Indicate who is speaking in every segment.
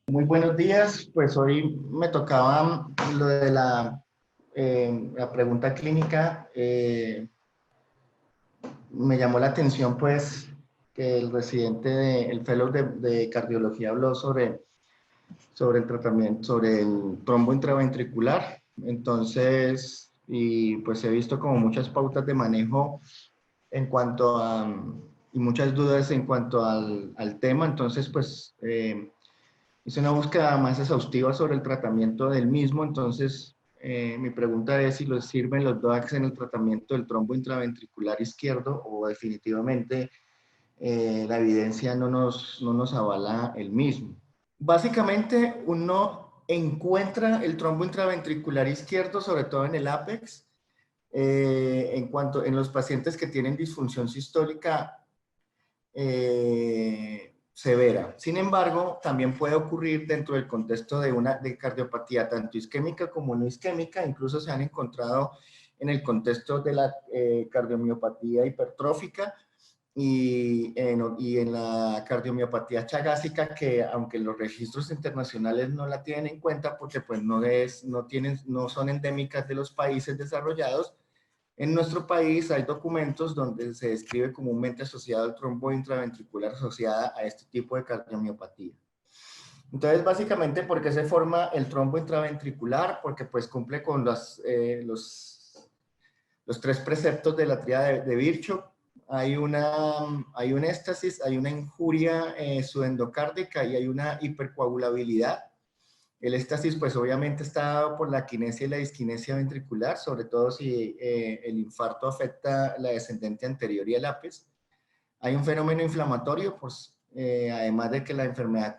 Speaker 1: Muy buenos días, pues hoy me tocaba lo de la pregunta clínica. Me llamó la atención pues que el residente, el fellow de cardiología habló sobre el tratamiento, sobre el trombo intraventricular. Entonces, y pues he visto como muchas pautas de manejo en cuanto a, y muchas dudas en cuanto al tema. Entonces, pues hice una búsqueda más exhaustiva sobre el tratamiento del mismo. Entonces, mi pregunta es si les sirven los DOACs en el tratamiento del trombo intraventricular izquierdo o definitivamente la evidencia no nos avala el mismo. Básicamente, uno encuentra el trombo intraventricular izquierdo, sobre todo en el ápex, en los pacientes que tienen disfunción sistólica severa. Sin embargo, también puede ocurrir dentro del contexto de cardiopatía tanto isquémica como no isquémica. Incluso se han encontrado en el contexto de la cardiomiopatía hipertrófica y en la cardiomiopatía chagásica, que aunque los registros internacionales no la tienen en cuenta porque pues no son endémicas de los países desarrollados. En nuestro país hay documentos donde se describe comúnmente asociado al trombo intraventricular asociada a este tipo de cardiomiopatía. Entonces, básicamente, ¿por qué se forma el trombo intraventricular? Porque pues cumple con los tres preceptos de la tríada de Virchow. Hay un éstasis, hay una injuria subendocárdica y hay una hipercoagulabilidad. El éstasis, pues obviamente está dado por la quinesia y la disquinesia ventricular, sobre todo si el infarto afecta la descendente anterior y el ápex. Hay un fenómeno inflamatorio, pues además de que la enfermedad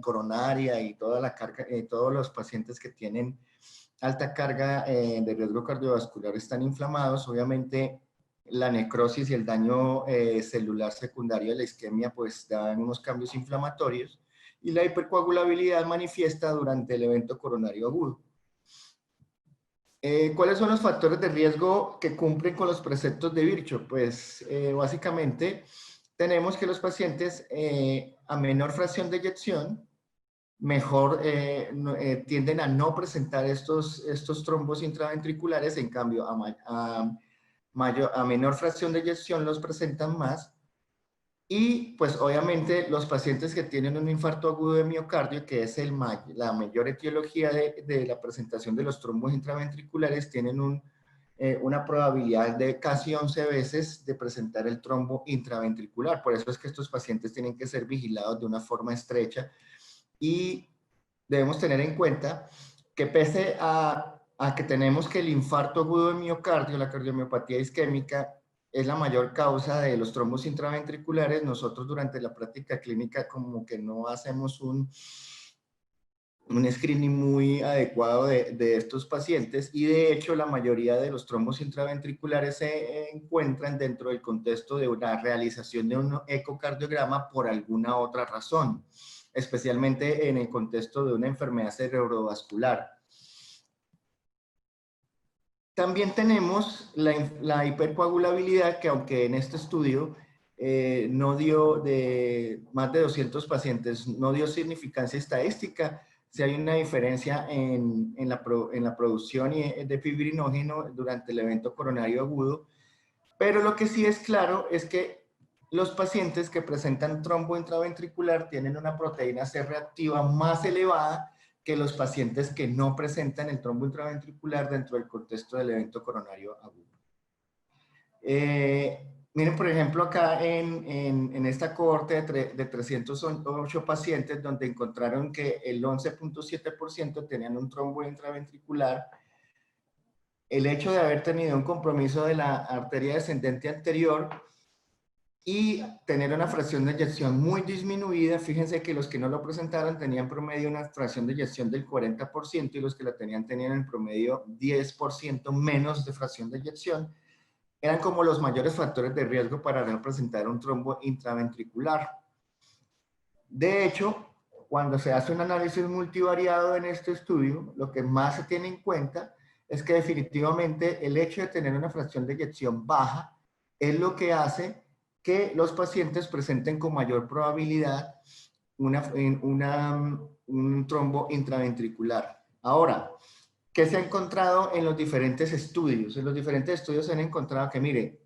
Speaker 1: coronaria y toda la carga, todos los pacientes que tienen alta carga de riesgo cardiovascular están inflamados. Obviamente la necrosis y el daño celular secundario de la isquemia pues dan unos cambios inflamatorios, y la hipercoagulabilidad manifiesta durante el evento coronario agudo. ¿Cuáles son los factores de riesgo que cumplen con los preceptos de Virchow? Pues básicamente tenemos que los pacientes a menor fracción de eyección tienden a no presentar estos trombos intraventriculares. En cambio, a menor fracción de eyección los presentan más. Y pues obviamente los pacientes que tienen un infarto agudo de miocardio, que es la mayor etiología de la presentación de los trombos intraventriculares, tienen una probabilidad de casi 11 veces de presentar el trombo intraventricular. Por eso es que estos pacientes tienen que ser vigilados de una forma estrecha, y debemos tener en cuenta que pese a que tenemos que el infarto agudo de miocardio, la cardiomiopatía isquémica, es la mayor causa de los trombos intraventriculares, nosotros durante la práctica clínica como que no hacemos un screening muy adecuado de estos pacientes, y de hecho la mayoría de los trombos intraventriculares se encuentran dentro del contexto de una realización de un ecocardiograma por alguna otra razón, especialmente en el contexto de una enfermedad cerebrovascular. También tenemos la hipercoagulabilidad, que aunque en este estudio no dio de más de 200 pacientes, no dio significancia estadística, si hay una diferencia en la producción de fibrinógeno durante el evento coronario agudo. Pero lo que sí es claro es que los pacientes que presentan trombo intraventricular tienen una proteína C reactiva más elevada que los pacientes que no presentan el trombo intraventricular dentro del contexto del evento coronario agudo. Miren, por ejemplo, acá en esta cohorte de 308 pacientes, donde encontraron que el 11.7% tenían un trombo intraventricular, el hecho de haber tenido un compromiso de la arteria descendente anterior y tener una fracción de eyección muy disminuida. Fíjense que los que no lo presentaron tenían promedio una fracción de eyección del 40%, y los que la tenían en promedio 10% menos de fracción de eyección. Eran como los mayores factores de riesgo para no presentar un trombo intraventricular. De hecho, cuando se hace un análisis multivariado en este estudio, lo que más se tiene en cuenta es que definitivamente el hecho de tener una fracción de eyección baja es lo que hace que los pacientes presenten con mayor probabilidad un trombo intraventricular. Ahora, ¿qué se ha encontrado en los diferentes estudios? En los diferentes estudios se han encontrado que, mire,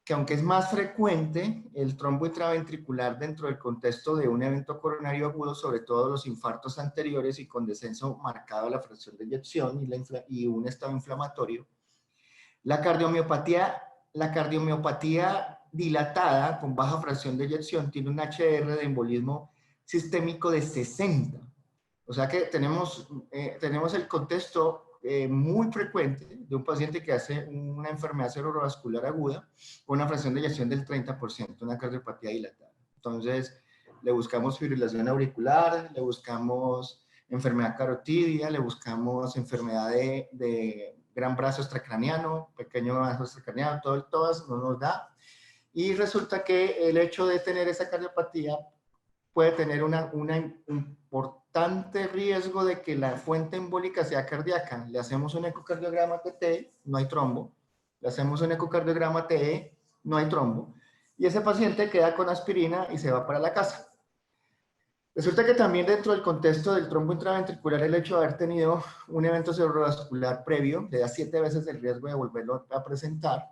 Speaker 1: que aunque es más frecuente el trombo intraventricular dentro del contexto de un evento coronario agudo, sobre todo los infartos anteriores y con descenso marcado de la fracción de eyección y un estado inflamatorio, la cardiomiopatía dilatada con baja fracción de eyección tiene un HR de embolismo sistémico de 60. O sea que tenemos el contexto muy frecuente de un paciente que hace una enfermedad cerebrovascular aguda con una fracción de eyección del 30%, una cardiopatía dilatada. Entonces, le buscamos fibrilación auricular, le buscamos enfermedad carotidia, le buscamos enfermedad de gran brazo extracraniano, pequeño brazo extracraniano, todas no nos da. Y resulta que el hecho de tener esa cardiopatía puede tener un importante riesgo de que la fuente embólica sea cardíaca. Le hacemos un ecocardiograma TT, no hay trombo. Le hacemos un ecocardiograma TE, no hay trombo. Y ese paciente queda con aspirina y se va para la casa. Resulta que también dentro del contexto del trombo intraventricular, el hecho de haber tenido un evento cerebrovascular previo le da 7 veces el riesgo de volverlo a presentar.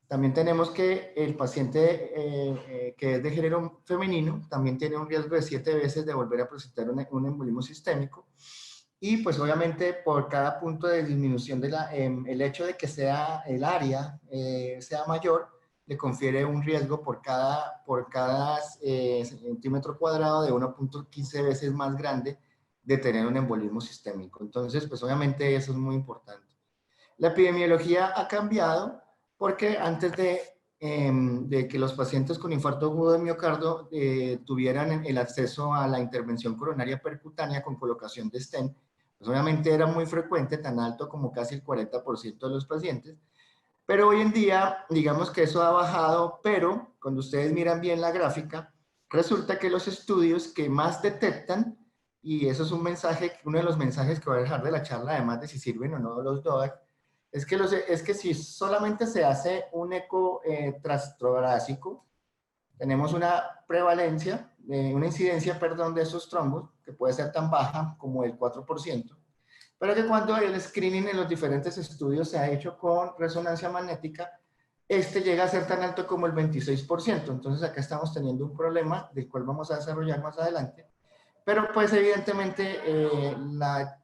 Speaker 1: También tenemos que el paciente que es de género femenino también tiene un riesgo de 7 veces de volver a presentar un embolismo sistémico. Y pues obviamente por cada punto de disminución de el hecho de que sea el área sea mayor, le confiere un riesgo por cada centímetro cuadrado de 1.15 veces más grande de tener un embolismo sistémico. Entonces, pues obviamente eso es muy importante. La epidemiología ha cambiado porque antes de que los pacientes con infarto agudo de miocardio tuvieran el acceso a la intervención coronaria percutánea con colocación de stent, pues obviamente era muy frecuente, tan alto como casi el 40% de los pacientes, pero hoy en día, digamos que eso ha bajado, pero cuando ustedes miran bien la gráfica, resulta que los estudios que más detectan, y eso es un mensaje, uno de los mensajes que voy a dejar de la charla, además de si sirven o no los DOAC, es que si solamente se hace un eco transtorácico, tenemos una prevalencia, una incidencia, perdón, de esos trombos, que puede ser tan baja como el 4%, pero que cuando el screening en los diferentes estudios se ha hecho con resonancia magnética, este llega a ser tan alto como el 26%. Entonces acá estamos teniendo un problema del cual vamos a desarrollar más adelante. Pero pues evidentemente la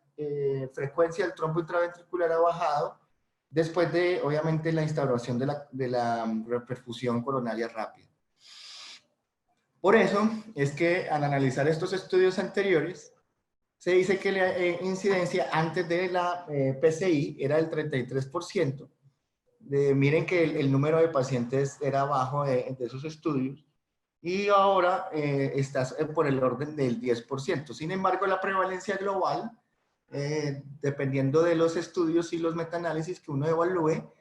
Speaker 1: frecuencia del trombo intraventricular ha bajado después de, obviamente, la instauración de la reperfusión coronaria rápida. Por eso es que al analizar estos estudios anteriores, se dice que la incidencia antes de la PCI era del 33%. Miren que el número de pacientes era bajo de esos estudios y ahora está por el orden del 10%. Sin embargo, la prevalencia global, dependiendo de los estudios y los metaanálisis que uno evalúe,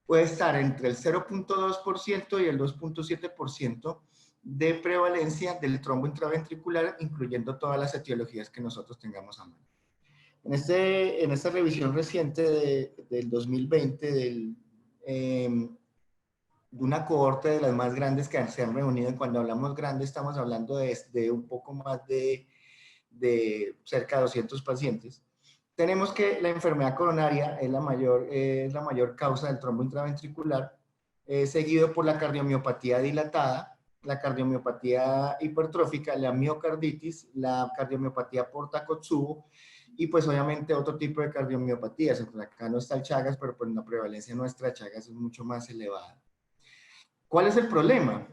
Speaker 1: puede estar entre el 0.2% y el 2.7% de prevalencia del trombo intraventricular, incluyendo todas las etiologías que nosotros tengamos a mano. En esta revisión reciente del 2020, de una cohorte de las más grandes que se han reunido, y cuando hablamos grande estamos hablando de un poco más de cerca de 200 pacientes, tenemos que la enfermedad coronaria es la mayor causa del trombo intraventricular, seguido por la cardiomiopatía dilatada, la cardiomiopatía hipertrófica, la miocarditis, la cardiomiopatía por Takotsubo, y pues obviamente otro tipo de cardiomiopatías. Acá no está el Chagas, pero pues la prevalencia nuestra de Chagas es mucho más elevada. ¿Cuál es el problema?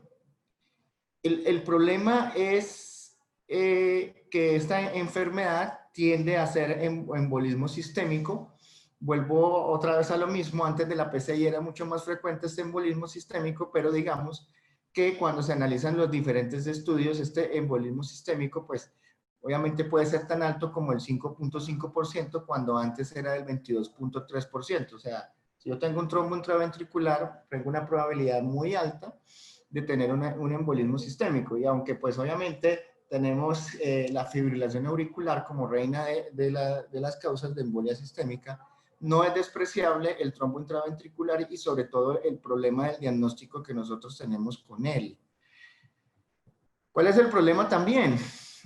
Speaker 1: El problema es que esta enfermedad tiende a ser embolismo sistémico. Vuelvo otra vez a lo mismo, antes de la PCI era mucho más frecuente este embolismo sistémico, pero digamos que cuando se analizan los diferentes estudios, este embolismo sistémico, pues obviamente puede ser tan alto como el 5.5% cuando antes era del 22.3%. O sea, si yo tengo un trombo intraventricular, tengo una probabilidad muy alta de tener un embolismo sistémico. Y aunque pues obviamente tenemos la fibrilación auricular como reina de las causas de embolia sistémica, no es despreciable el trombo intraventricular y sobre todo el problema del diagnóstico que nosotros tenemos con él. ¿Cuál es el problema también?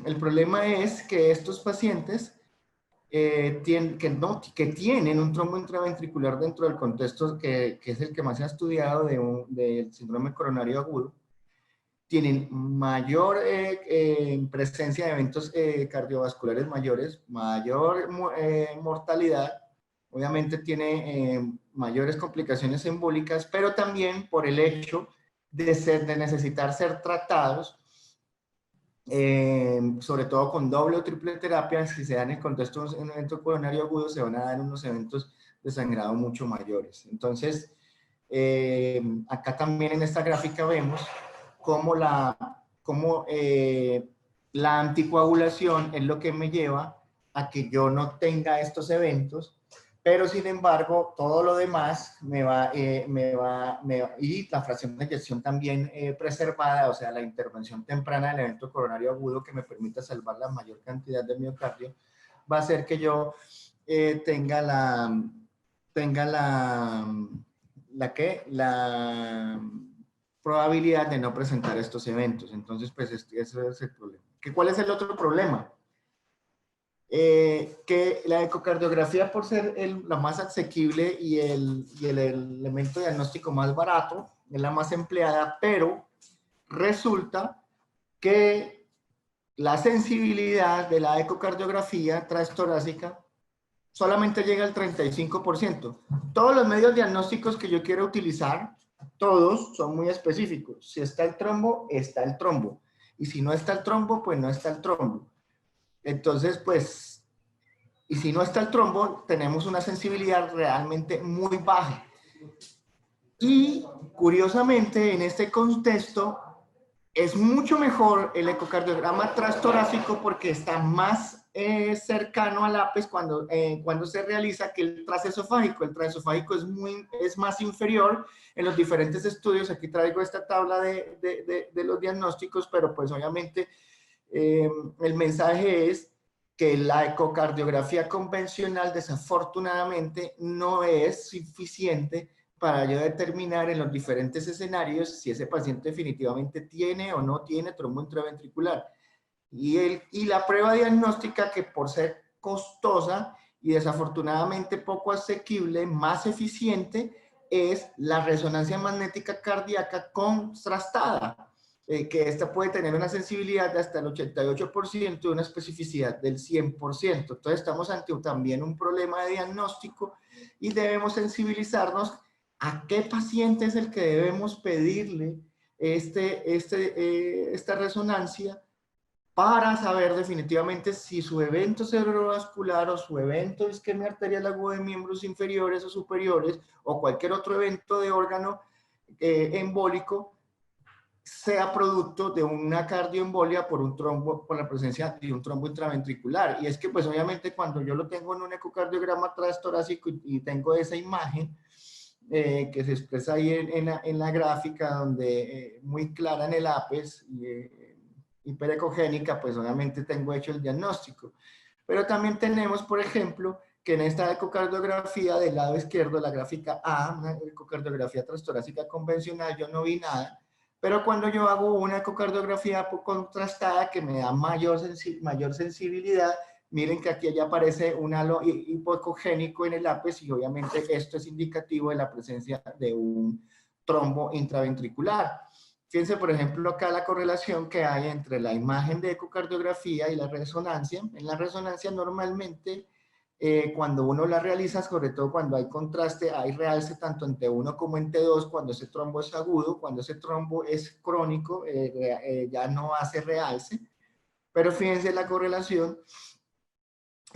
Speaker 1: El problema es que estos pacientes que tienen un trombo intraventricular dentro del contexto que es el que más se ha estudiado del síndrome coronario agudo, tienen mayor presencia de eventos cardiovasculares mayores, mayor mortalidad, obviamente tiene mayores complicaciones embólicas, pero también por el hecho de necesitar ser tratados, sobre todo con doble o triple terapia. Si se da en el contexto de un evento coronario agudo, se van a dar unos eventos de sangrado mucho mayores. Entonces, acá también en esta gráfica vemos cómo la anticoagulación es lo que me lleva a que yo no tenga estos eventos, pero sin embargo todo lo demás y la fracción de eyección también preservada, o sea, la intervención temprana del evento coronario agudo que me permita salvar la mayor cantidad de miocardio, va a hacer que yo tenga la probabilidad de no presentar estos eventos. Entonces, pues ese es el problema. ¿Cuál es el otro problema? Que la ecocardiografía, por ser la más asequible y el elemento diagnóstico más barato, es la más empleada, pero resulta que la sensibilidad de la ecocardiografía transtorácica solamente llega al 35%. Todos los medios diagnósticos que yo quiero utilizar, todos son muy específicos. Si está el trombo, está el trombo. Y si no está el trombo, pues no está el trombo. Entonces, pues, y si no está el trombo, tenemos una sensibilidad realmente muy baja. Y, curiosamente, en este contexto, es mucho mejor el ecocardiograma transtorácico porque está más cercano al APES cuando se realiza que el transesofágico. El transesofágico es más inferior en los diferentes estudios. Aquí traigo esta tabla de los diagnósticos, pero pues obviamente el mensaje es que la ecocardiografía convencional desafortunadamente no es suficiente para yo determinar en los diferentes escenarios si ese paciente definitivamente tiene o no tiene trombo intraventricular. Y la prueba diagnóstica, que por ser costosa y desafortunadamente poco asequible, más eficiente, es la resonancia magnética cardíaca contrastada, que esta puede tener una sensibilidad de hasta el 88% y una especificidad del 100%. Entonces estamos ante también un problema de diagnóstico y debemos sensibilizarnos a qué paciente es el que debemos pedirle esta resonancia para saber definitivamente si su evento cerebrovascular o su evento de isquemia arterial aguda de miembros inferiores o superiores o cualquier otro evento de órgano embólico sea producto de una cardioembolia por un trombo, por la presencia de un trombo intraventricular. Y es que pues obviamente cuando yo lo tengo en un ecocardiograma transtorácico y tengo esa imagen que se expresa ahí en la gráfica, donde muy clara en el APES, hiperecogénica, pues obviamente tengo hecho el diagnóstico. Pero también tenemos, por ejemplo, que en esta ecocardiografía del lado izquierdo, la gráfica A, una ecocardiografía transtorácica convencional, yo no vi nada, pero cuando yo hago una ecocardiografía contrastada que me da mayor sensibilidad, miren que aquí ya aparece un halo hipoecogénico en el APES y obviamente esto es indicativo de la presencia de un trombo intraventricular. Fíjense, por ejemplo, acá la correlación que hay entre la imagen de ecocardiografía y la resonancia. En la resonancia normalmente, cuando uno la realiza, sobre todo cuando hay contraste, hay realce tanto en T1 como en T2 cuando ese trombo es agudo. Cuando ese trombo es crónico, ya no hace realce. Pero fíjense la correlación.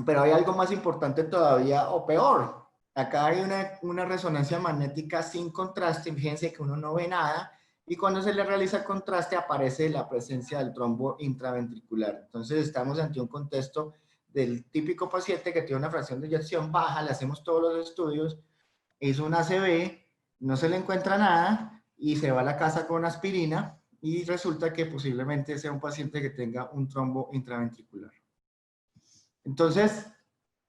Speaker 1: Pero hay algo más importante todavía o peor. Acá hay una resonancia magnética sin contraste. Fíjense que uno no ve nada. Y cuando se le realiza contraste aparece la presencia del trombo intraventricular. Entonces estamos ante un contexto del típico paciente que tiene una fracción de eyección baja, le hacemos todos los estudios, hizo una ACV, no se le encuentra nada y se va a la casa con aspirina y resulta que posiblemente sea un paciente que tenga un trombo intraventricular. Entonces,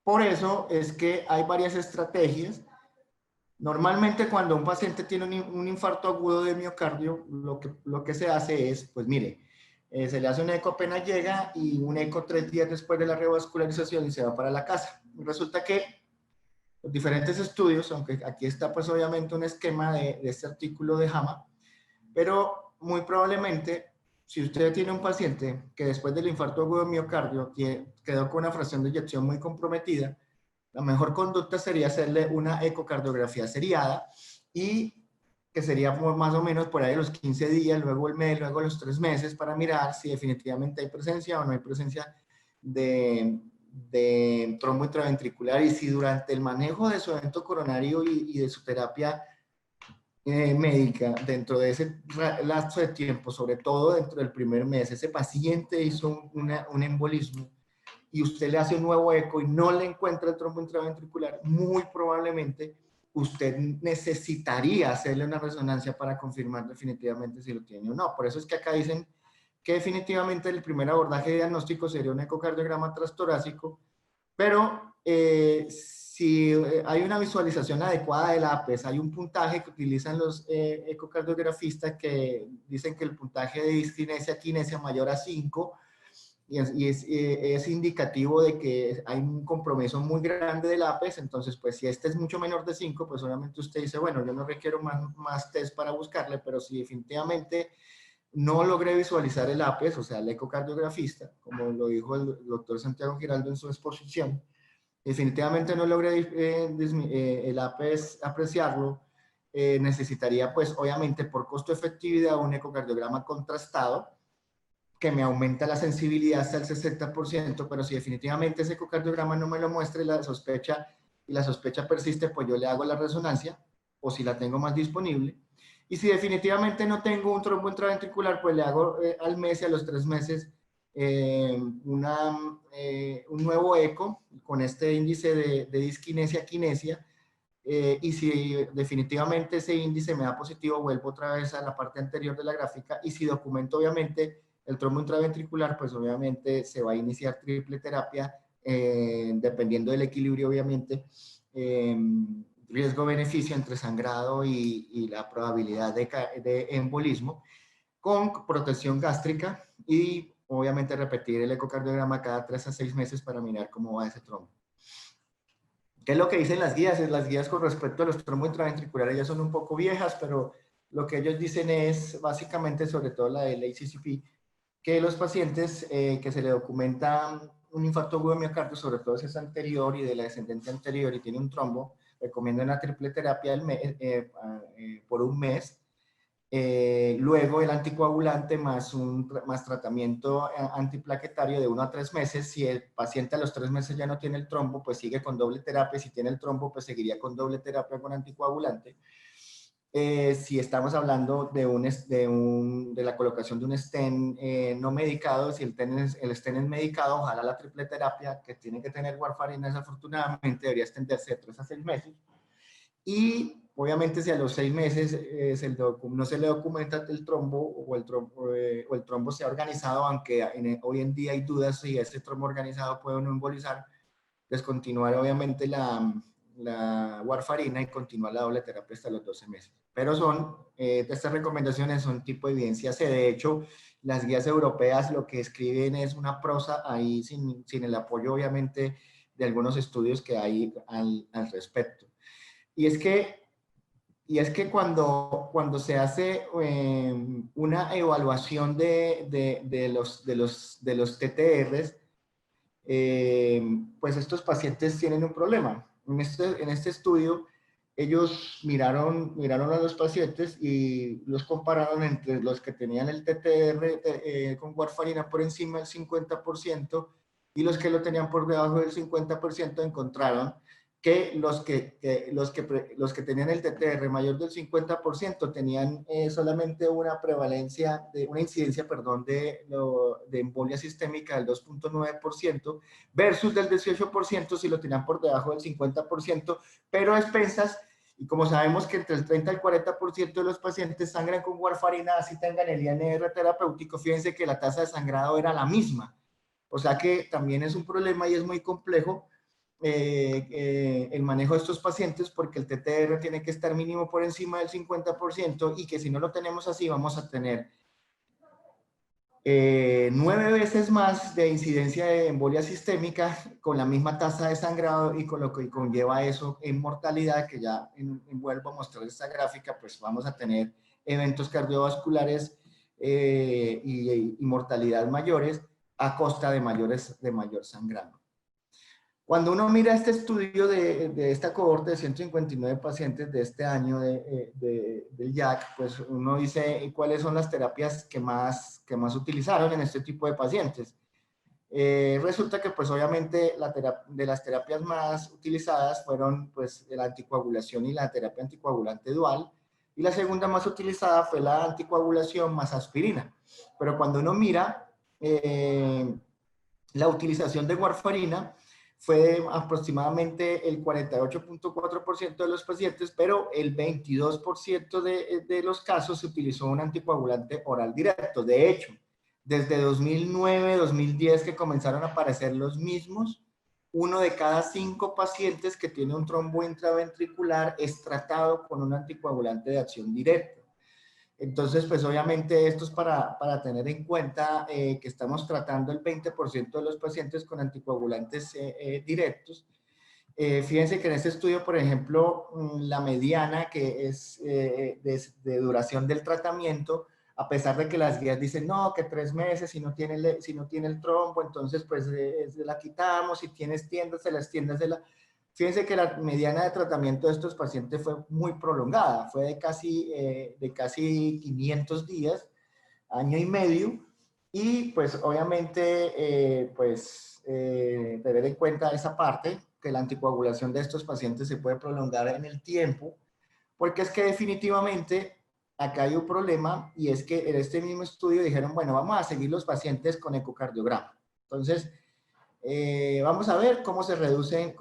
Speaker 1: por eso es que hay varias estrategias. Normalmente cuando un paciente tiene un infarto agudo de miocardio, lo que se hace es, pues mire, Se le hace un eco apenas llega y un eco 3 días después de la revascularización y se va para la casa. Resulta que los diferentes estudios, aunque aquí está pues obviamente un esquema de este artículo de JAMA, pero muy probablemente si usted tiene un paciente que después del infarto agudo de miocardio quedó con una fracción de eyección muy comprometida, la mejor conducta sería hacerle una ecocardiografía seriada y que sería más o menos por ahí de los 15 días, luego el mes, luego los 3 meses para mirar si definitivamente hay presencia o no hay presencia de trombo intraventricular y si durante el manejo de su evento coronario y de su terapia médica, dentro de ese lapso de tiempo, sobre todo dentro del primer mes, ese paciente hizo un embolismo y usted le hace un nuevo eco y no le encuentra el trombo intraventricular, muy probablemente usted necesitaría hacerle una resonancia para confirmar definitivamente si lo tiene o no. Por eso es que acá dicen que definitivamente el primer abordaje diagnóstico sería un ecocardiograma transtorácico, pero si hay una visualización adecuada del APES, hay un puntaje que utilizan los ecocardiografistas que dicen que el puntaje de diskinesia-kinesia mayor a 5 es indicativo de que hay un compromiso muy grande del APES, entonces pues si este es mucho menor de 5, pues obviamente usted dice, bueno, yo no requiero más test para buscarle, pero si definitivamente no logré visualizar el APES, o sea, el ecocardiografista, como lo dijo el doctor Santiago Giraldo en su exposición, definitivamente no logré el APES apreciarlo, necesitaría pues obviamente por costo-efectividad un ecocardiograma contrastado, que me aumenta la sensibilidad hasta el 60%, pero si definitivamente ese ecocardiograma no me lo muestra y la sospecha persiste, pues yo le hago la resonancia, o si la tengo más disponible. Y si definitivamente no tengo un trombo intraventricular, pues le hago al mes y a los 3 meses un nuevo eco con este índice de diskinesia-kinesia. Y si definitivamente ese índice me da positivo, vuelvo otra vez a la parte anterior de la gráfica. Y si documento obviamente el trombo intraventricular, pues obviamente se va a iniciar triple terapia, dependiendo del equilibrio, obviamente, riesgo-beneficio entre sangrado y la probabilidad de embolismo, con protección gástrica y obviamente repetir el ecocardiograma cada 3 a 6 meses para mirar cómo va ese trombo. ¿Qué es lo que dicen las guías? Las guías con respecto a los trombos intraventriculares ya son un poco viejas, pero lo que ellos dicen es básicamente, sobre todo la del ACCP, que los pacientes que se le documenta un infarto agudo de miocardio, sobre todo si es anterior y de la descendente anterior y tiene un trombo, recomiendan una triple terapia por un mes. Luego el anticoagulante más tratamiento antiplaquetario de 1 a 3 meses. Si el paciente a los 3 meses ya no tiene el trombo, pues sigue con doble terapia. Si tiene el trombo, pues seguiría con doble terapia con anticoagulante. Si estamos hablando de la colocación de un stent no medicado, si el stent es medicado, ojalá la triple terapia que tiene que tener warfarina, desafortunadamente debería extenderse de 3 a 6 meses. Y obviamente si a los 6 meses no se le documenta el trombo o el trombo se ha organizado, aunque hoy en día hay dudas si ese trombo organizado puede o no embolizar, descontinuar obviamente la warfarina y continuar la doble terapia hasta los 12 meses. Pero estas recomendaciones son tipo evidencia C. De hecho, las guías europeas lo que escriben es una prosa ahí sin el apoyo obviamente de algunos estudios que hay al respecto. Y es que cuando se hace una evaluación de los TTRs, pues estos pacientes tienen un problema. En este estudio, ellos miraron a los pacientes y los compararon entre los que tenían el TTR con warfarina por encima del 50% y los que lo tenían por debajo del 50%. Encontraron que los que tenían el TTR mayor del 50% tenían solamente una incidencia de embolia sistémica del 2.9% versus del 18% si lo tenían por debajo del 50%, pero a expensas, y como sabemos que entre el 30 y el 40% de los pacientes sangran con warfarina, así tengan el INR terapéutico, fíjense que la tasa de sangrado era la misma. O sea que también es un problema y es muy complejo el manejo de estos pacientes, porque el TTR tiene que estar mínimo por encima del 50% y que si no lo tenemos así vamos a tener 9 veces más de incidencia de embolia sistémica con la misma tasa de sangrado y con lo que conlleva eso en mortalidad, que ya vuelvo a mostrar esta gráfica, pues vamos a tener eventos cardiovasculares y mortalidad mayores a costa de mayor sangrado. Cuando uno mira este estudio de esta cohorte de 159 pacientes de este año del JAC, pues uno dice cuáles son las terapias que más utilizaron en este tipo de pacientes. Resulta que pues obviamente de las terapias más utilizadas fueron pues la anticoagulación y la terapia anticoagulante dual, y la segunda más utilizada fue la anticoagulación más aspirina. Pero cuando uno mira la utilización de warfarina, fue aproximadamente el 48.4% de los pacientes, pero el 22% de los casos se utilizó un anticoagulante oral directo. De hecho, desde 2009, 2010 que comenzaron a aparecer los mismos, 1 de cada 5 pacientes que tiene un trombo intraventricular es tratado con un anticoagulante de acción directa. Entonces, pues obviamente esto es para tener en cuenta que estamos tratando el 20% de los pacientes con anticoagulantes directos. Fíjense que en este estudio, por ejemplo, la mediana que es de duración del tratamiento, a pesar de que las guías dicen, no, que 3 meses, si no tiene el trombo, entonces pues se la quitamos, si tienes tiendas, se las tiendas de la... Fíjense que la mediana de tratamiento de estos pacientes fue muy prolongada, fue de casi 500 días, año y medio, y pues obviamente tener en cuenta esa parte, que la anticoagulación de estos pacientes se puede prolongar en el tiempo, porque es que definitivamente acá hay un problema, y es que en este mismo estudio dijeron, bueno, vamos a seguir los pacientes con ecocardiograma. Entonces, vamos a ver cómo se reduce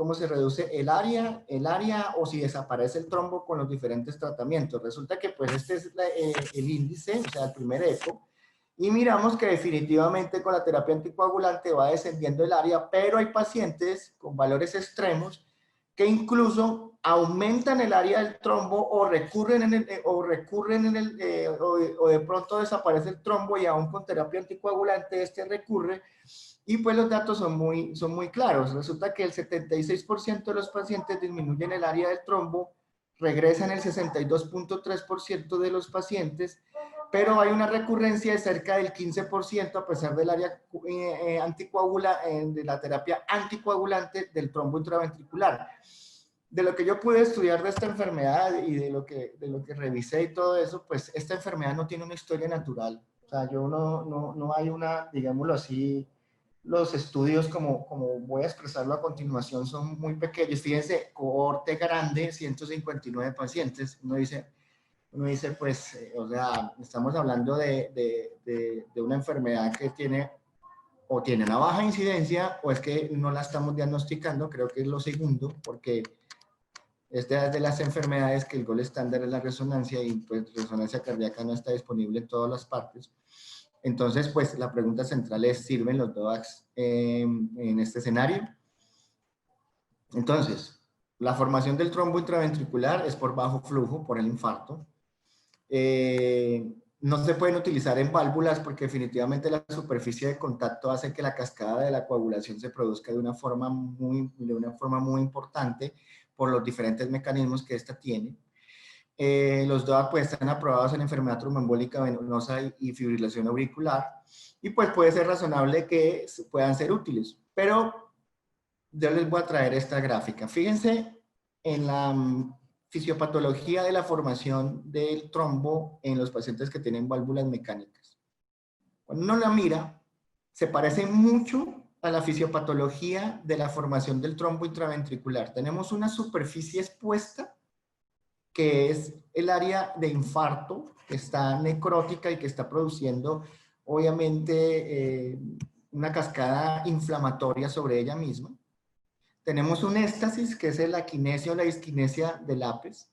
Speaker 1: el área o si desaparece el trombo con los diferentes tratamientos. Resulta que pues este es el índice, o sea, el primer eco, y miramos que definitivamente con la terapia anticoagulante va descendiendo el área, pero hay pacientes con valores extremos que incluso aumentan el área del trombo o o de pronto desaparece el trombo y aún con terapia anticoagulante este recurre. Y pues los datos son muy claros. Resulta que el 76% de los pacientes disminuyen el área del trombo, regresan el 62.3% de los pacientes, pero hay una recurrencia de cerca del 15% a pesar del área de la terapia anticoagulante del trombo intraventricular. De lo que yo pude estudiar de esta enfermedad y de lo que revisé y todo eso, pues esta enfermedad no tiene una historia natural. O sea, yo no hay una, digámoslo así, los estudios, como voy a expresarlo a continuación, son muy pequeños. Fíjense, cohorte grande, 159 pacientes. Uno dice pues, o sea, estamos hablando de una enfermedad que tiene una baja incidencia, o es que no la estamos diagnosticando. Creo que es lo segundo, porque esta es de las enfermedades que el gold estándar es la resonancia, y pues resonancia cardíaca no está disponible en todas las partes. Entonces, pues la pregunta central es, ¿sirven los DOACs en este escenario? Entonces, la formación del trombo intraventricular es por bajo flujo, por el infarto. No se pueden utilizar en válvulas porque definitivamente la superficie de contacto hace que la cascada de la coagulación se produzca de una forma muy importante por los diferentes mecanismos que esta tiene. Los DOAC pues están aprobados en enfermedad tromboembólica venosa y fibrilación auricular, y pues puede ser razonable que puedan ser útiles, pero yo les voy a traer esta gráfica. Fíjense en la fisiopatología de la formación del trombo en los pacientes que tienen válvulas mecánicas. Cuando uno la mira, se parece mucho a la fisiopatología de la formación del trombo intraventricular. Tenemos una superficie expuesta, que es el área de infarto, que está necrótica y que está produciendo, obviamente, una cascada inflamatoria sobre ella misma. Tenemos un éstasis, que es la quinesia o la disquinesia del APES.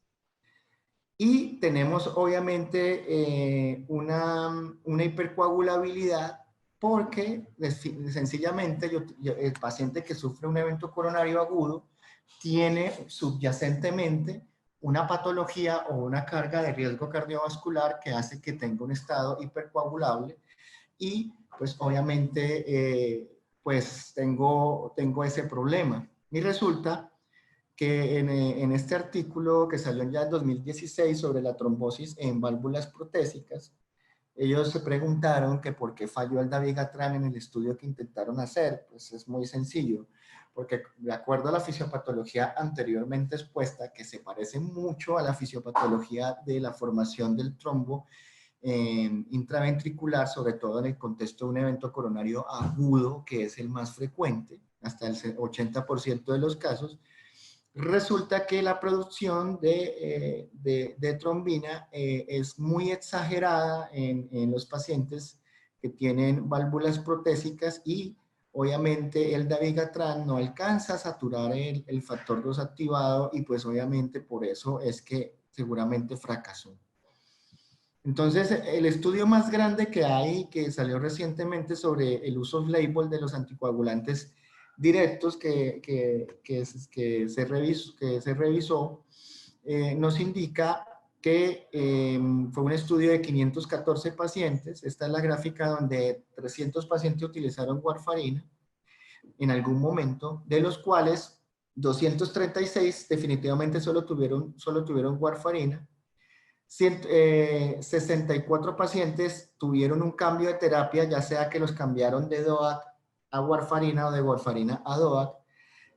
Speaker 1: Y tenemos, obviamente, una hipercoagulabilidad, porque sencillamente el paciente que sufre un evento coronario agudo tiene subyacentemente una patología o una carga de riesgo cardiovascular que hace que tenga un estado hipercoagulable, y pues obviamente pues tengo ese problema. Y resulta que en este artículo que salió ya en 2016 sobre la trombosis en válvulas protésicas, ellos se preguntaron que por qué falló el dabigatran en el estudio que intentaron hacer. Pues es muy sencillo, porque de acuerdo a la fisiopatología anteriormente expuesta, que se parece mucho a la fisiopatología de la formación del trombo intraventricular, sobre todo en el contexto de un evento coronario agudo, que es el más frecuente, hasta el 80% de los casos, resulta que la producción de trombina es muy exagerada en los pacientes que tienen válvulas protésicas y obviamente el dabigatran no alcanza a saturar el factor 2 activado y pues obviamente por eso es que seguramente fracasó. Entonces, el estudio más grande que hay, que salió recientemente sobre el uso off-label de los anticoagulantes directos que se revisó, nos indica que fue un estudio de 514 pacientes. Esta es la gráfica donde 300 pacientes utilizaron warfarina en algún momento, de los cuales 236 definitivamente solo tuvieron warfarina. 64 pacientes tuvieron un cambio de terapia, ya sea que los cambiaron de DOAC a warfarina o de warfarina a DOAC,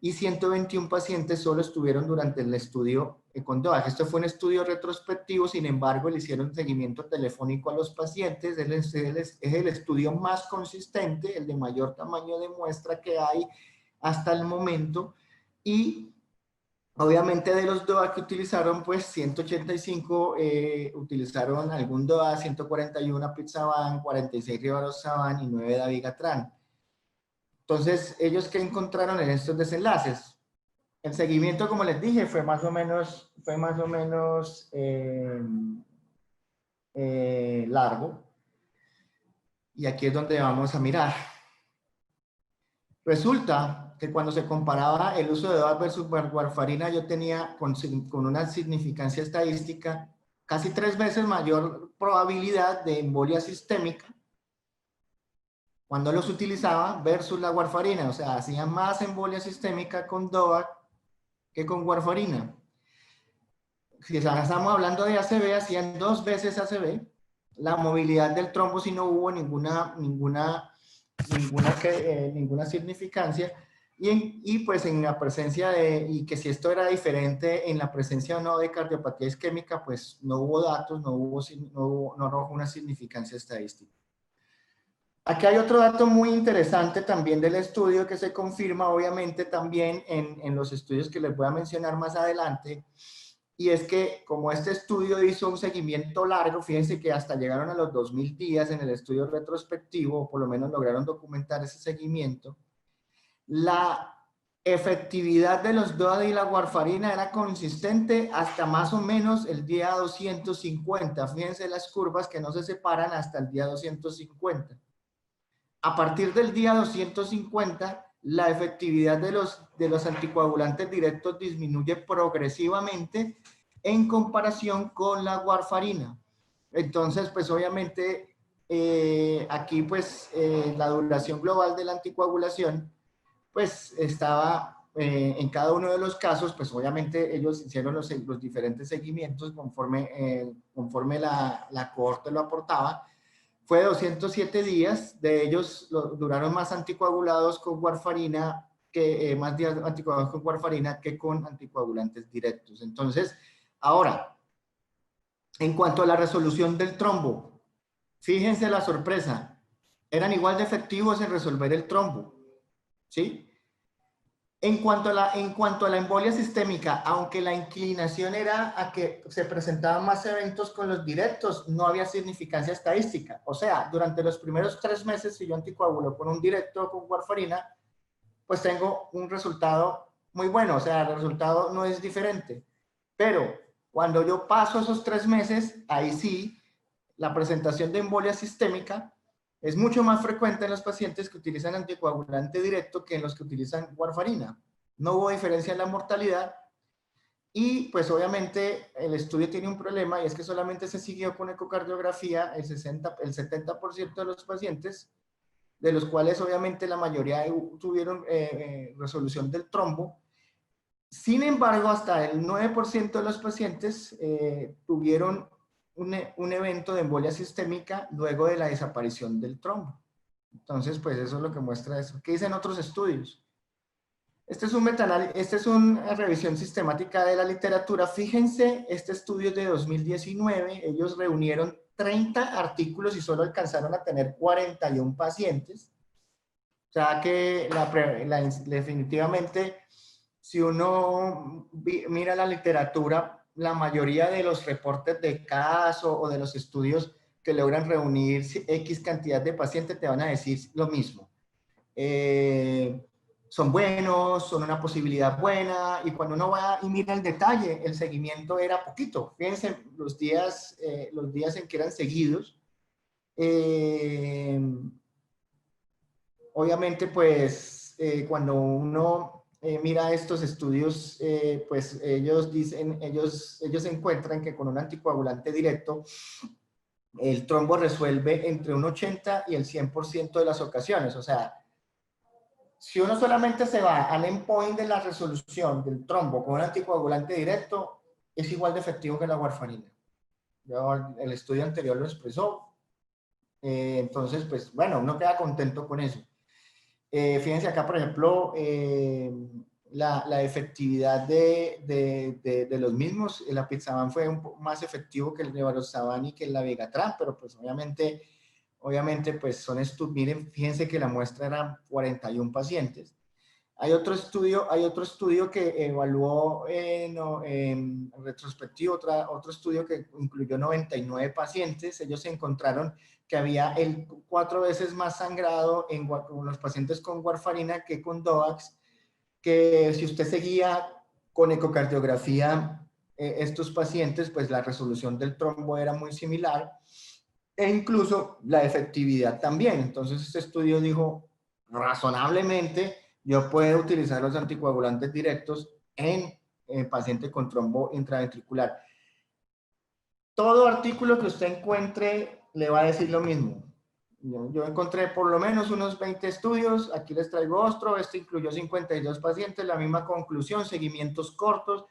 Speaker 1: y 121 pacientes solo estuvieron durante el estudio con DOAC. Esto fue un estudio retrospectivo, sin embargo, le hicieron seguimiento telefónico a los pacientes. Es el estudio más consistente, el de mayor tamaño de muestra que hay hasta el momento, y obviamente de los DOA que utilizaron, pues 185 utilizaron algún DOA, 141 apixaban, 46 rivaroxaban y 9 dabigatran. Entonces, ¿ellos qué encontraron en estos desenlaces? El seguimiento, como les dije, fue más o menos largo. Y aquí es donde vamos a mirar. Resulta que cuando se comparaba el uso de DOAC versus warfarina, yo tenía con una significancia estadística casi 3 veces mayor probabilidad de embolia sistémica cuando los utilizaba versus la warfarina. O sea, hacía más embolia sistémica con DOAC que con warfarina. Si estamos hablando de ACV, hacían 2 veces ACV. La movilidad del trombo, si no hubo ninguna significancia. Y pues en la presencia y que si esto era diferente en la presencia o no de cardiopatía isquémica, pues no hubo datos, no arrojó una significancia estadística. Aquí hay otro dato muy interesante también del estudio que se confirma obviamente también en los estudios que les voy a mencionar más adelante, y es que como este estudio hizo un seguimiento largo, fíjense que hasta llegaron a los 2000 días en el estudio retrospectivo, o por lo menos lograron documentar ese seguimiento, la efectividad de los DOAC y la warfarina era consistente hasta más o menos el día 250. Fíjense las curvas que no se separan hasta el día 250. A partir del día 250, la efectividad de los anticoagulantes directos disminuye progresivamente en comparación con la warfarina. Entonces, pues obviamente, aquí pues la duración global de la anticoagulación, pues estaba en cada uno de los casos, pues obviamente ellos hicieron los diferentes seguimientos conforme la cohorte lo aportaba. Fue 207 días, de ellos duraron más anticoagulados con warfarina, más días anticoagulados con warfarina que con anticoagulantes directos. Entonces, ahora, en cuanto a la resolución del trombo, fíjense la sorpresa, eran igual de efectivos en resolver el trombo, ¿sí? En cuanto a la embolia sistémica, aunque la inclinación era a que se presentaban más eventos con los directos, no había significancia estadística. O sea, durante los primeros 3 meses, si yo anticoagulo con un directo o con warfarina, pues tengo un resultado muy bueno. O sea, el resultado no es diferente. Pero cuando yo paso esos 3 meses, ahí sí, la presentación de embolia sistémica es mucho más frecuente en los pacientes que utilizan anticoagulante directo que en los que utilizan warfarina. No hubo diferencia en la mortalidad Y pues obviamente el estudio tiene un problema y es que solamente se siguió con ecocardiografía el 70% de los pacientes, de los cuales obviamente la mayoría tuvieron resolución del trombo. Sin embargo, hasta el 9% de los pacientes tuvieron un evento de embolia sistémica luego de la desaparición del trombo. Entonces, pues eso es lo que muestra eso. ¿Qué dicen otros estudios? Este es una revisión sistemática de la literatura. Fíjense, este estudio es de 2019. Ellos reunieron 30 artículos y solo alcanzaron a tener 41 pacientes. O sea que definitivamente, si uno mira la literatura, la mayoría de los reportes de caso o de los estudios que logran reunir X cantidad de pacientes te van a decir lo mismo. Son buenos, son una posibilidad buena, y cuando uno va y mira el detalle, el seguimiento era poquito. Fíjense los días en que eran seguidos. Obviamente, pues, cuando uno mira estos estudios, pues ellos encuentran que con un anticoagulante directo, el trombo resuelve entre un 80 y el 100% de las ocasiones. O sea, si uno solamente se va al endpoint de la resolución del trombo con un anticoagulante directo, es igual de efectivo que la warfarina. El estudio anterior lo expresó. Entonces, pues, bueno, uno queda contento con eso. Fíjense acá, por ejemplo, la efectividad de los mismos. El apixaban fue un poco más efectivo que el nevaroxaban y que el Abigatran, pero pues obviamente pues son estudios. Miren, fíjense que la muestra eran 41 pacientes. Hay otro estudio que evaluó en retrospectivo, otro estudio que incluyó 99 pacientes. Ellos encontraron que había 4 veces más sangrado en los pacientes con warfarina que con DOACs, que si usted seguía con ecocardiografía estos pacientes, pues la resolución del trombo era muy similar e incluso la efectividad también. Entonces este estudio dijo, razonablemente, yo puedo utilizar los anticoagulantes directos en paciente con trombo intraventricular. Todo artículo que usted encuentre le va a decir lo mismo. Yo encontré por lo menos unos 20 estudios, aquí les traigo otro, este incluyó 52 pacientes, la misma conclusión, seguimientos cortos,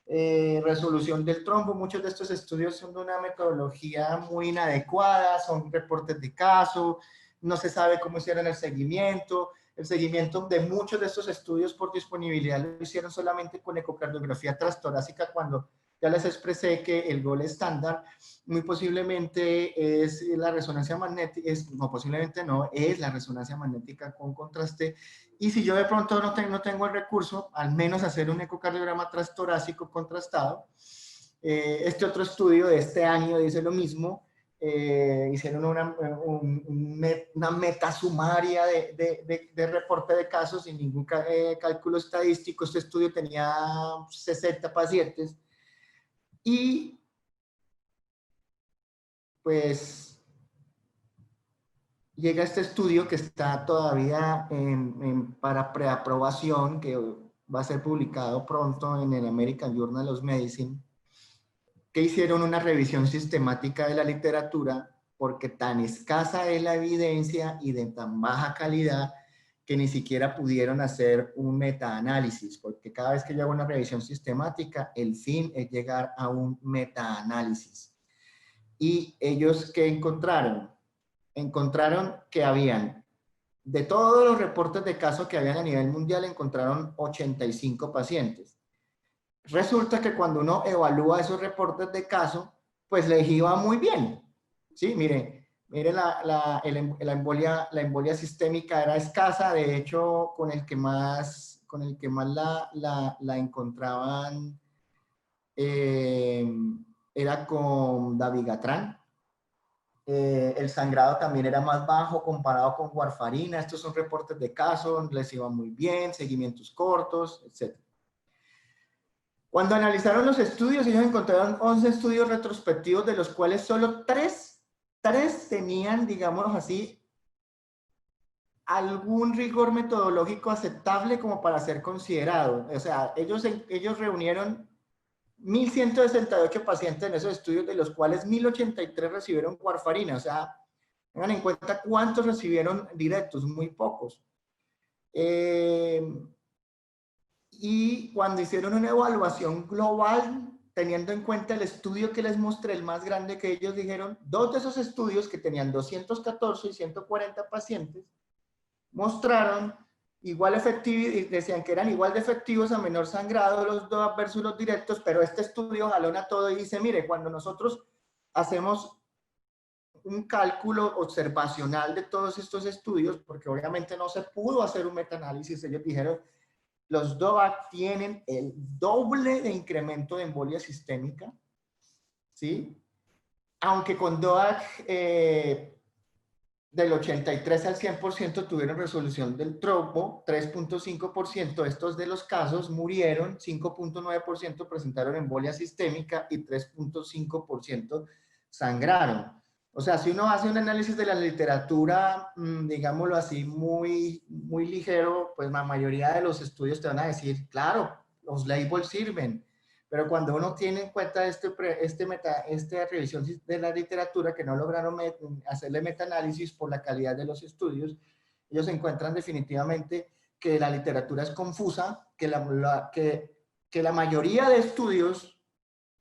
Speaker 1: resolución del trombo. Muchos de estos estudios son de una metodología muy inadecuada, son reportes de caso, no se sabe cómo hicieron el seguimiento de muchos de estos estudios por disponibilidad lo hicieron solamente con ecocardiografía transtorácica, cuando ya les expresé que el gol estándar muy posiblemente es la resonancia magnética, no posiblemente no, es la resonancia magnética con contraste. Y si yo de pronto no tengo el recurso, al menos hacer un ecocardiograma transtorácico contrastado. Este otro estudio de este año dice lo mismo. Hicieron una meta sumaria de reporte de casos sin ningún cálculo estadístico. Este estudio tenía 60 pacientes. Y pues llega este estudio que está todavía para preaprobación, que va a ser publicado pronto en el American Journal of Medicine, que hicieron una revisión sistemática de la literatura porque tan escasa es la evidencia y de tan baja calidad que ni siquiera pudieron hacer un metaanálisis, porque cada vez que yo hago una revisión sistemática, el fin es llegar a un metaanálisis. Y ellos, ¿qué encontraron? Encontraron que habían, de todos los reportes de casos que habían a nivel mundial, encontraron 85 pacientes. Resulta que cuando uno evalúa esos reportes de caso, pues les iba muy bien. Sí, mire la embolia sistémica era escasa. De hecho, con el que más la encontraban era con dabigatran. El sangrado también era más bajo comparado con warfarina. Estos son reportes de caso, les iba muy bien, seguimientos cortos, etc. Cuando analizaron los estudios, ellos encontraron 11 estudios retrospectivos, de los cuales solo 3 tenían, digamos así, algún rigor metodológico aceptable como para ser considerado. O sea, ellos reunieron 1.168 pacientes en esos estudios, de los cuales 1.083 recibieron warfarina. O sea, tengan en cuenta cuántos recibieron directos, muy pocos. Y cuando hicieron una evaluación global, teniendo en cuenta el estudio que les mostré, el más grande que ellos dijeron, 2 de esos estudios que tenían 214 y 140 pacientes, mostraron igual efectividad, y decían que eran igual de efectivos a menor sangrado los DOAC versus los directos, pero este estudio jalona todo y dice, mire, cuando nosotros hacemos un cálculo observacional de todos estos estudios, porque obviamente no se pudo hacer un metaanálisis, ellos dijeron, los DOAC tienen el doble de incremento de embolia sistémica, ¿sí? Aunque con DOAC del 83 al 100% tuvieron resolución del trombo, 3.5% de estos de los casos murieron, 5.9% presentaron embolia sistémica y 3.5% sangraron. O sea, si uno hace un análisis de la literatura, digámoslo así, muy ligero, pues la mayoría de los estudios te van a decir, claro, los labels sirven, pero cuando uno tiene en cuenta esta revisión de la literatura, que no lograron hacerle metaanálisis por la calidad de los estudios, ellos encuentran definitivamente que la literatura es confusa, que la mayoría de estudios,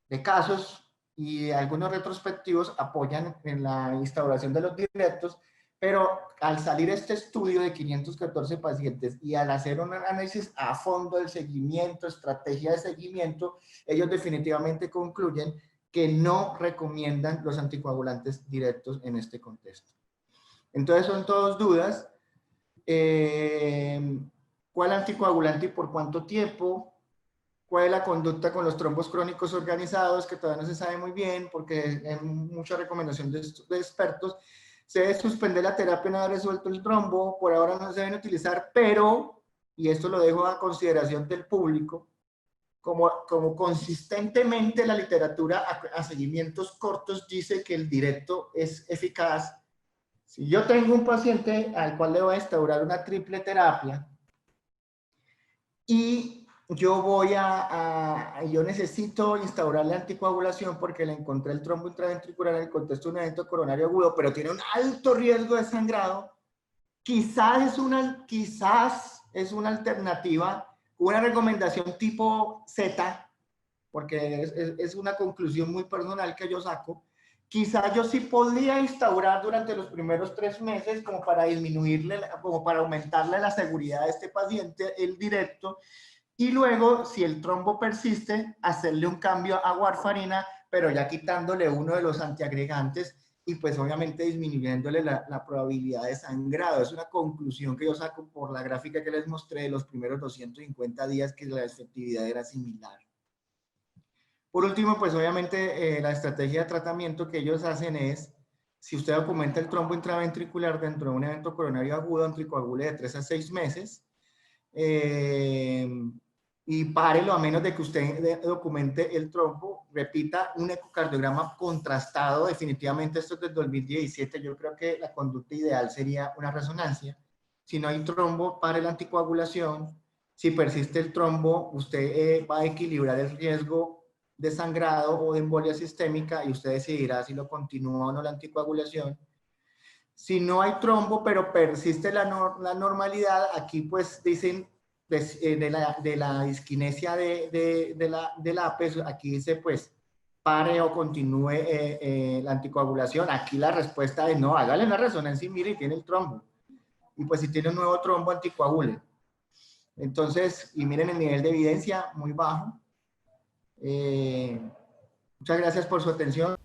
Speaker 1: de casos y algunos retrospectivos apoyan en la instauración de los directos, pero al salir este estudio de 514 pacientes y al hacer un análisis a fondo del seguimiento, estrategia de seguimiento, ellos definitivamente concluyen que no recomiendan los anticoagulantes directos en este contexto. Entonces son todas dudas. ¿Cuál anticoagulante y por cuánto tiempo? ¿Cuál es la conducta con los trombos crónicos organizados? Que todavía no se sabe muy bien porque hay mucha recomendación de expertos. Se debe suspender la terapia una vez resuelto el trombo, por ahora no se deben utilizar, pero, y esto lo dejo a consideración del público, como consistentemente la literatura a seguimientos cortos dice que el directo es eficaz. Si yo tengo un paciente al cual le voy a instaurar una triple terapia y yo necesito instaurarle anticoagulación porque le encontré el trombo intraventricular en el contexto de un evento coronario agudo, pero tiene un alto riesgo de sangrado, quizás es una alternativa, una recomendación tipo Z, porque es una conclusión muy personal que yo saco. Quizás yo sí podría instaurar durante los primeros 3 meses como para disminuirle, como para aumentarle la seguridad de este paciente, el directo, y luego, si el trombo persiste, hacerle un cambio a warfarina, pero ya quitándole uno de los antiagregantes y pues obviamente disminuyéndole la probabilidad de sangrado. Es una conclusión que yo saco por la gráfica que les mostré de los primeros 250 días, que la efectividad era similar. Por último, pues obviamente la estrategia de tratamiento que ellos hacen es, si usted documenta el trombo intraventricular dentro de un evento coronario agudo, anticoagule de 3 a 6 meses, y párelo a menos de que usted documente el trombo, repita un ecocardiograma contrastado. Definitivamente esto es del 2017, yo creo que la conducta ideal sería una resonancia. Si no hay trombo, pare la anticoagulación. Si persiste el trombo, usted va a equilibrar el riesgo de sangrado o de embolia sistémica y usted decidirá si lo continúa o no la anticoagulación. Si no hay trombo, pero persiste la normalidad, aquí pues dicen de la disquinesia del APE, aquí dice pues pare o continúe la anticoagulación. Aquí la respuesta es no, hágale una resonancia y mire y tiene el trombo. Y pues si tiene un nuevo trombo, anticoagule. Entonces, y miren el nivel de evidencia muy bajo. Muchas gracias por su atención.